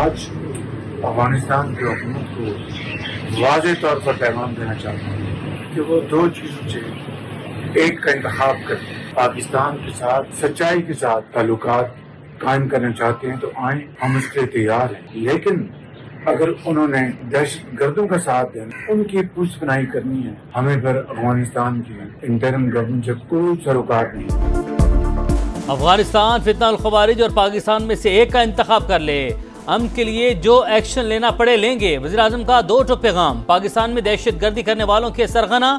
आज अफगानिस्तान की हुकूमत को वाज़ेह तौर पर पैगाम देना चाहता हूँ कि वो दो चीज़ों से एक का इंतखाब करके पाकिस्तान के साथ सच्चाई के साथ ताल्लुकात कायम करना चाहते हैं तो आए, हम उसके लिए तैयार हैं। लेकिन अगर उन्होंने दहशतगर्दों का साथ देना, उनकी पुष्पनाई करनी है, हमें फिर अफगानिस्तान की इंटरिम गवर्नमेंट से कोई सरोकार नहीं। अफगानिस्तान फितना अल खवारिज और पाकिस्तान में से एक का इंतखाब कर ले, हम के लिए जो एक्शन लेना पड़े लेंगे। वज़ीर आज़म का दो टोक पैगाम। पाकिस्तान में दहशत गर्दी करने वालों के सरगना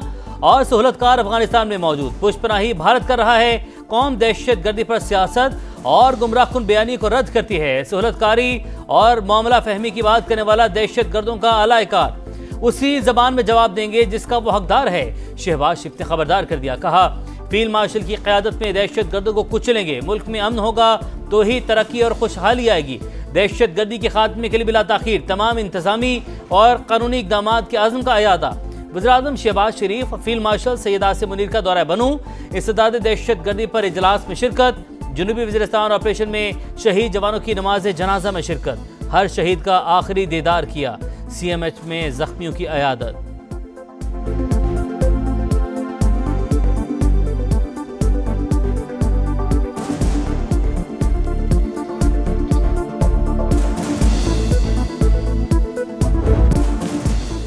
और सहूलतकार अफगानिस्तान में मौजूद। पुष्पनाही भारत कर रहा है। कौम दहशत गर्दी पर सियासत और गुमराहकुन बयानी को रद्द करती है। सहूलतकारी और मामला फहमी की बात करने वाला दहशत गर्दों का आलाकार उसी जबान में जवाब देंगे जिसका वो हकदार है। शहबाज शरीफ ने खबरदार कर दिया, कहा फील्ड मार्शल की क़यादत में दहशत गर्दों को कुचलेंगे। मुल्क में अमन होगा तो ही तरक्की और खुशहाली आएगी। दहशत गर्दी के खात्मे के लिए बिला ताखीर तमाम इंतजामी और कानूनी इक़दाम के आज़म का अयादा। वज़ीर आज़म शहबाज शरीफ फील्ड मार्शल सैयद आसिम मुनीर का दौरा बनू। इस्तेदाद दहशत गर्दी पर इजलास में शिरकत। जनूबी वज़ीरिस्तान ऑपरेशन में शहीद जवानों की नमाज जनाजा में शिरकत। हर शहीद का आखिरी दीदार किया। CMH में जख्मियों की अयादत।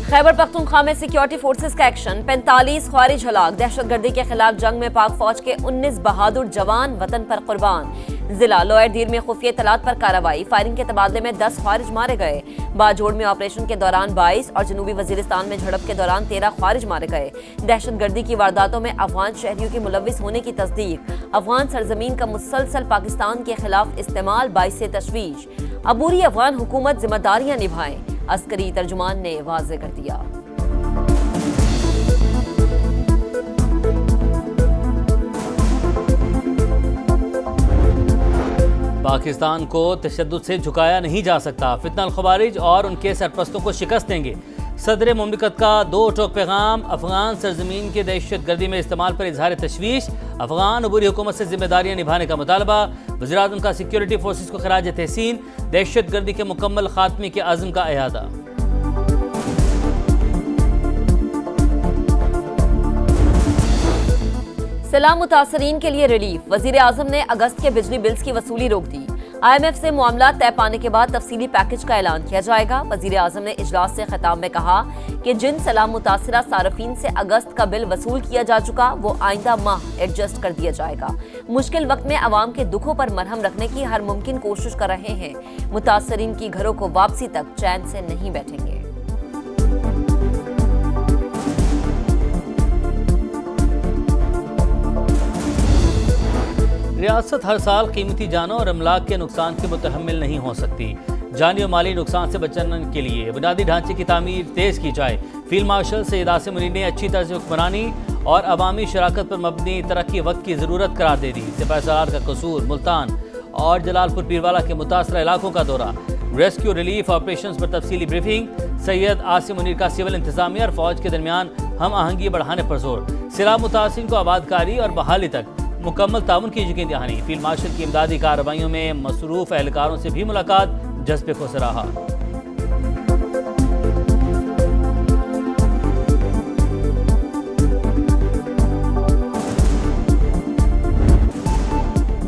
खैबर पख्तूनख्वा में सिक्योरिटी फोर्सेस का एक्शन। 45 ख्वारिज हलाक। दहशतगर्दी के खिलाफ जंग में पाक फौज के 19 बहादुर जवान वतन पर कुर्बान। जिला लोअर दीर में खुफिया तलात पर कार्रवाई। फायरिंग के तबादले में 10 ख्वारिज मारे गए। बाजोड़ में ऑपरेशन के दौरान 22 और जनूबी वजीरिस्तान में झड़प के दौरान 13 ख्वारिज मारे गए। दहशतगर्दी की वारदातों में अफगान शहरियों के मुलविस होने की तस्दीक। अफगान सरजमीन का मुसलसल पाकिस्तान के खिलाफ इस्तेमाल बाइस तशवीश। अबूरी अफगान हुकूमत जिम्मेदारियां निभाए, अस्करी तर्जुमान ने वाज़े कर दिया। पाकिस्तान को तशद्दुद से झुकाया नहीं जा सकता। फितना अल खवारिज और उनके सरपरस्तों को शिकस्त देंगे। सदर मुमलिकत का दो टोक पैगाम। अफगान सरजमीन के दहशत गर्दी में इस्तेमाल पर इजहार तशवीश। अफगान अबूरी हुकूमत से जिम्मेदारियां निभाने का मुतालबा। वज़ीर आज़म का सिक्योरिटी फोर्सेस को खराज तहसीन। दहशत गर्दी के मुकम्मल खात्मे के आज़म का अयादा। सैलाब मुतासरीन के लिए रिलीफ। वजीर आजम ने अगस्त के बिजली बिल्स की वसूली रोक दी। IMF से मामला तय पाने के बाद तफसीली पैकेज का ऐलान किया जाएगा। वजीर आजम ने इजलास से खिताब में कहा कि जिन सैलाब मुतासरा सार्फिन से अगस्त का बिल वसूल किया जा चुका वो आइंदा माह एडजस्ट कर दिया जाएगा। मुश्किल वक्त में आवाम के दुखों पर मरहम रखने की हर मुमकिन कोशिश कर रहे हैं। मुतासरीन की घरों को वापसी तक चैन से नहीं बैठेंगे। रियासत हर साल कीमती जानों और अमलाक के नुकसान के मुतहम्मिल नहीं हो सकती। जानी और माली नुकसान से बचने के लिए बुनियादी ढांचे की तामीर तेज़ की जाए। फील्ड मार्शल सैयद आसिम मुनीर ने अच्छी तरह से हुक्मरानी और अवामी शराकत पर मबनी तरक्की वक्त की ज़रूरत करार दे दी। सिपाहीसालार का कसूर, मुल्तान और जलालपुर पीरवाला के मुतासरा इलाकों का दौरा। रेस्क्यू रिलीफ ऑपरेशन पर तफसीली ब्रीफिंग। सैयद आसिम मुनीर का सिविल इंतजामिया और फौज के दरमियान हम आहंगी बढ़ाने पर जोर। सैलाब मुतासिरीन को आबादकारी और बहाली तक मुकम्मल ताउन की यकीन दहानी। फील्ड मार्शल की इमदादी कार्रवाइयों में मसरूफ एहलकारों से भी मुलाकात। जज्बे को सराहा।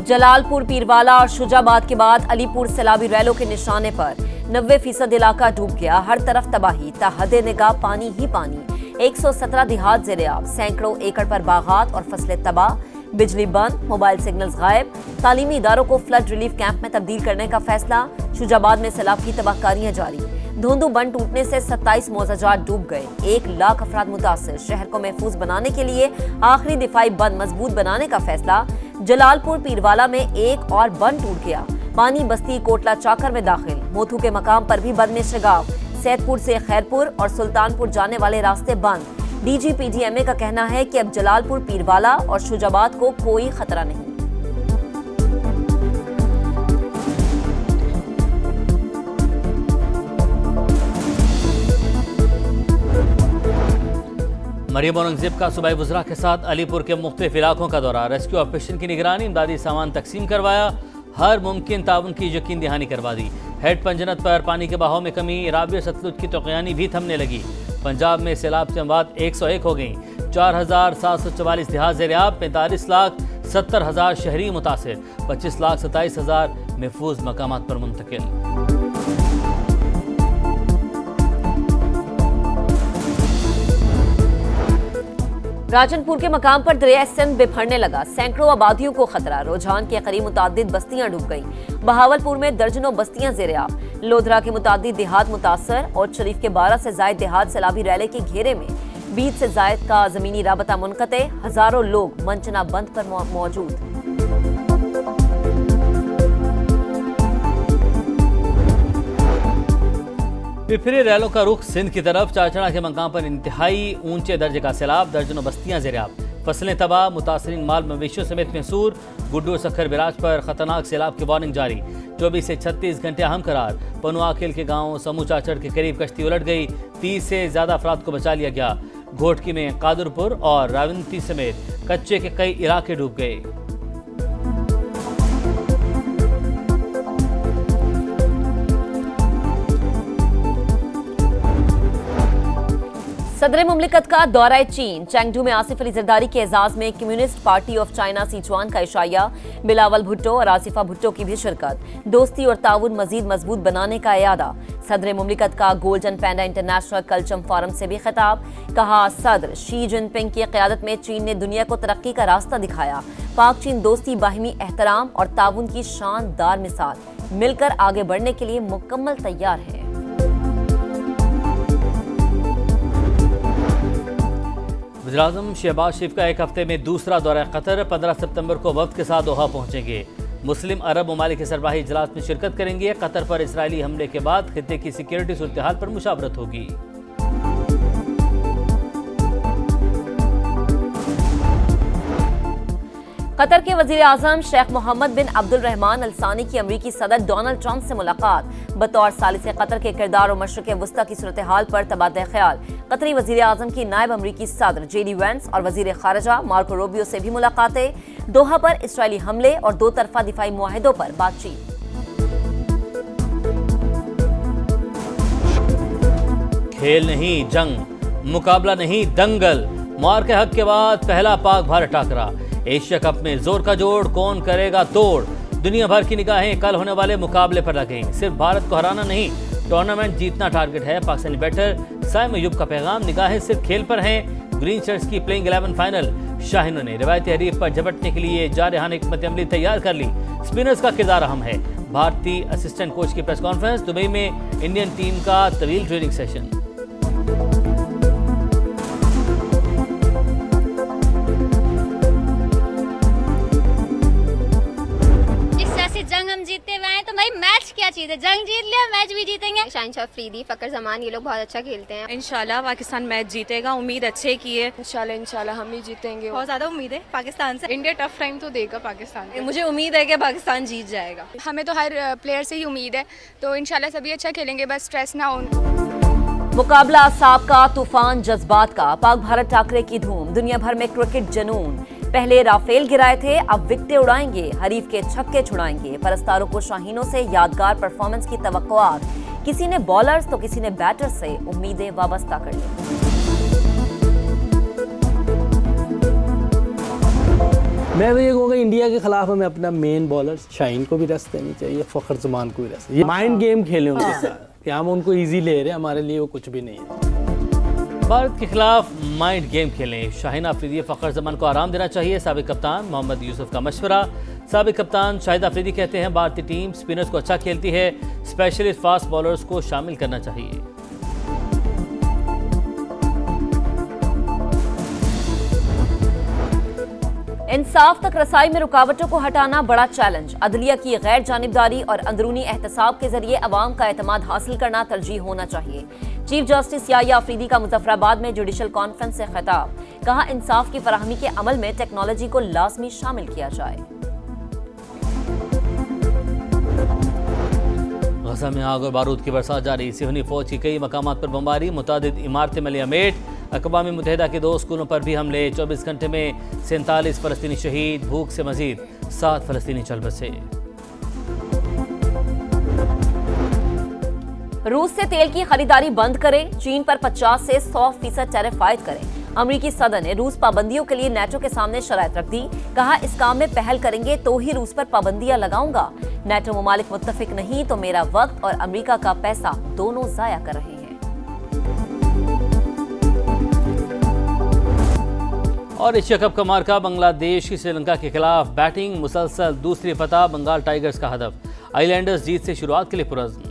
जलालपुर, पीरवाला और शुजाबाद के बाद अलीपुर सैलाबी रैलों के निशाने पर। 90% इलाका डूब गया। हर तरफ तबाही, ताहदे निगाह पानी ही पानी। 117 देहात ज़ेर-ए-आब। सैकड़ों एकड़ पर बागात और फसलें तबाह। बिजली बंद, मोबाइल सिग्नल्स गायब। तालीमी इदारों को फ्लड रिलीफ कैंप में तब्दील करने का फैसला। शुजाबाद में सैलाब की तबाहकारियां जारी। धोंदू बंद टूटने से 27 मौजाजात डूब गए। 1 लाख अफराद मुतासिर। शहर को महफूज बनाने के लिए आखिरी दिफाई बंद मजबूत बनाने का फैसला। जलालपुर, पीरवाला में एक और बंद टूट गया। पानी बस्ती कोटला चाकर में दाखिल। मोथू के मकाम पर भी बंद में शिगाव। सैदपुर से खैरपुर और सुल्तानपुर जाने वाले रास्ते बंद। DGPDMA का कहना है कि अब जलालपुर, पीरवाला और शुजाबाद को कोई खतरा नहीं। मरियम औरंगजेब का सूबाई वज़रा के साथ अलीपुर के मुख्तलिफ इलाकों का दौरा। रेस्क्यू ऑपरेशन की निगरानी, इमदादी सामान तकसीम करवाया। हर मुमकिन ताउन की यकीन दहानी करवा दी। हेड पंजनत पर पानी के बहाव में कमी, रावी और सतलुज की तोक़यानी भी थमने लगी। पंजाब में सैलाब से अमवात 101 हो गई। 4,744 देहात ज़ेर-ए-आब, 45,70,000 शहरी मुतासिर, 25,27,000 महफूज मकामात पर मुंतकिल। राजनपुर के मकाम पर दरिया सिंध बिफरने लगा, सैकड़ों आबादियों को खतरा। रुझान के करीब मुतादिद बस्तियां डूब गईं। बहावलपुर में दर्जनों बस्तियां ज़ेर-ए-आब। लोधरा के मुतादिद देहात मुतासर और शरीफ के 12 से जायद देहात सैलाबी रैले के घेरे में। 20 से जायद का ज़मीनी राबता मुनक़ते, हज़ारों लोग मंचना बंद पर मौजूद। पिपरी रैलों का रुख सिंध की तरफ। चाचड़ा के मकाम पर इंतहाई ऊंचे दर्जे का सैलाब, दर्जनों बस्तियां ज़ेर-ए-आब, फसलें तबाह, मुतासरीन माल मवेशियों समेत महसूर। गुड्डू सखर बिराज पर खतरनाक सैलाब की वार्निंग जारी, 24 से 36 घंटे अहम करार। पनुआखिल के गांव समू चाचड़ के करीब कश्ती उलट गई, 30 से ज्यादा अफराद को बचा लिया गया। घोटकी में कादरपुर और रावंती समेत कच्चे के कई इलाके डूब गए। सदर मुमलिकत का दौरा चीन। चेंगडू में आसिफ अली जरदारी के एजाज में communist party of China Sichuan का इशाया। बिलावल भुट्टो और आसिफा भुट्टो की भी शिरकत। दोस्ती और ताउन मजीद मजबूत बनाने का इरादा। सदर मुमलिकत का गोल्डन पैंडा इंटरनेशनल कल्चर फोरम से भी खिताब। कहा, सदर शी जिनपिंग की क़यादत में चीन ने दुनिया को तरक्की का रास्ता दिखाया। पाक चीन दोस्ती बाहिमी एहतराम और ताउन की शानदार मिसाल। मिलकर आगे बढ़ने के लिए मुकम्मल तैयार है। वज़ीर-ए-आज़म शहबाज शरीफ का एक हफ्ते में दूसरा दौरा कतर। 15 सितंबर को वफ्द के साथ दोहा पहुंचेंगे। मुस्लिम अरब ममालिक के सरबराही इजलास में शिरकत करेंगे। कतर पर इसराइली हमले के बाद खित्ते की सिक्योरिटी सूरत हाल पर मुशावरत होगी। कतर के वजीर आजम शेख मोहम्मद बिन अब्दुल रहमान अल सानी की अमरीकी सदर डोनाल्ड ट्रंप से मुलाकात। बतौर सालिस कतर के किरदार और मशरक़ वस्ता की सूरत हाल पर तबादला ख्याल। कतरी वजीर आजम की नायब अमरीकी सदर JD वेंस और वजीर खारजा मार्को रूबियो से भी मुलाकातें। दोहा पर इसराइली हमले और दो तरफा दिफाई मुआहिदों पर बातचीत। खेल नहीं जंग, मुकाबला नहीं दंगल। मार के हक के बाद पहला पाक भारत टाकरा। एशिया कप में जोर का जोड़, कौन करेगा तोड़। दुनिया भर की निगाहें कल होने वाले मुकाबले पर लगेंगी। सिर्फ भारत को हराना नहीं, टूर्नामेंट जीतना टारगेट है पाकिस्तानी बैटर साइम अयूब का पैगाम। निगाहें सिर्फ खेल पर हैं। ग्रीन शर्ट्स की प्लेइंग 11 फाइनल। शाहीनों ने रवायती हरीफ पर झपटने के लिए जारहाना हिकमत अमली तैयार कर ली। स्पिनर्स का किरदार अहम है। भारतीय असिस्टेंट कोच की प्रेस कॉन्फ्रेंस। दुबई में इंडियन टीम का तवील ट्रेनिंग सेशन। जंग हम जीतते हुए हैं तो भाई मैच क्या चीज है, जंग जीत लिया मैच भी जीतेंगे। शाहिनशाह अफरीदी, फकर जमान, ये लोग बहुत अच्छा खेलते हैं। इंशाल्लाह पाकिस्तान मैच जीतेगा, उम्मीद अच्छे की है। इंशाल्लाह हम ही जीतेंगे। बहुत ज्यादा उम्मीद है पाकिस्तान से। इंडिया टफ टाइम तो देगा पाकिस्तान को। मुझे उम्मीद है कि पाकिस्तान जीत जाएगा। हमें तो हर प्लेयर से ही उम्मीद है, तो इंशाल्लाह सभी अच्छा खेलेंगे, बस स्ट्रेस ना हो। मुकाबला साब का, तूफान जज्बात का। पाक भारत टाकरे की धूम, दुनिया भर में क्रिकेट जनून। पहले राफेल गिराए थे, अब विकेटें उड़ाएंगे, हरीफ के छक्के छुड़ाएंगे। परस्तारों को शाहीनों से यादगार परफॉर्मेंस की तवक्कुआत। किसी ने बॉलर्स तो किसी ने बैटर्स से उम्मीदें वाबस्ता कर ली। मैं तो ये कहूँगा इंडिया के खिलाफ हमें अपना मेन बॉलर शाहीन को भी रेस्ट देनी चाहिए, फखर जमान को भी रेस्ट। ये माइंड गेम खेले उनके साथ कि हम उनको इजी ले रहे हैं, हमारे लिए वो कुछ भी नहीं है। भारत के खिलाफ माइंड गेम खेलें। शाहीन अफरीदी, फखर जमान को आराम देना चाहिए। साबिक कप्तान मोहम्मद यूसुफ का मशवरा। साबिक कप्तान शाहिद अफरीदी कहते हैं भारतीय टीम स्पिनर्स को अच्छा खेलती है, स्पेशलिस्ट फास्ट बॉलर्स को शामिल करना चाहिए। इंसाफ तक रसाई में रुकावटों को हटाना बड़ा चैलेंज। अदलिया की गैर जानिबदारी और अंदरूनी एहतसाब के जरिए अवाम का एतमाद हासिल करना तरजीह होना चाहिए। चीफ जस्टिस याह्या अफरीदी का मुजफ्फराबाद में जुडिशल कॉन्फ्रेंस से खिताब। कहा, इंसाफ की फराहमी के अमल में टेक्नोलॉजी को लाजमी शामिल किया जाए। गजा में आग और बारूद की बरसात जारी। सिहनी फौज की कई मकामात पर बमबारी, मुतादिद इमारतें में लिया मेट। अक़वाम मुत्तहिदा के 2 स्कूलों पर भी हमले। 24 घंटे में 47 फ़लस्तीनी शहीद। भूख से मजीद 7 फ़लस्तीनी चल बसे। रूस से तेल की खरीदारी बंद करें, चीन पर 50 से 100% टैरिफ आयद करें। अमेरिकी सदन ने रूस पाबंदियों के लिए नेटो के सामने शराइत रख दी। कहा, इस काम में पहल करेंगे तो ही रूस पर पाबंदियां लगाऊंगा। नेटो ममालिक मुत्तफिक नहीं तो मेरा वक्त और अमेरिका का पैसा दोनों जाया कर रहे हैं। और एशिया कप का मार्का बांग्लादेश की श्रीलंका के खिलाफ बैटिंग मुसलसल, दूसरी फतह बंगाल टाइगर्स का हदफ। आइलैंडर्स जीत से शुरुआत के लिए पुरज़्म।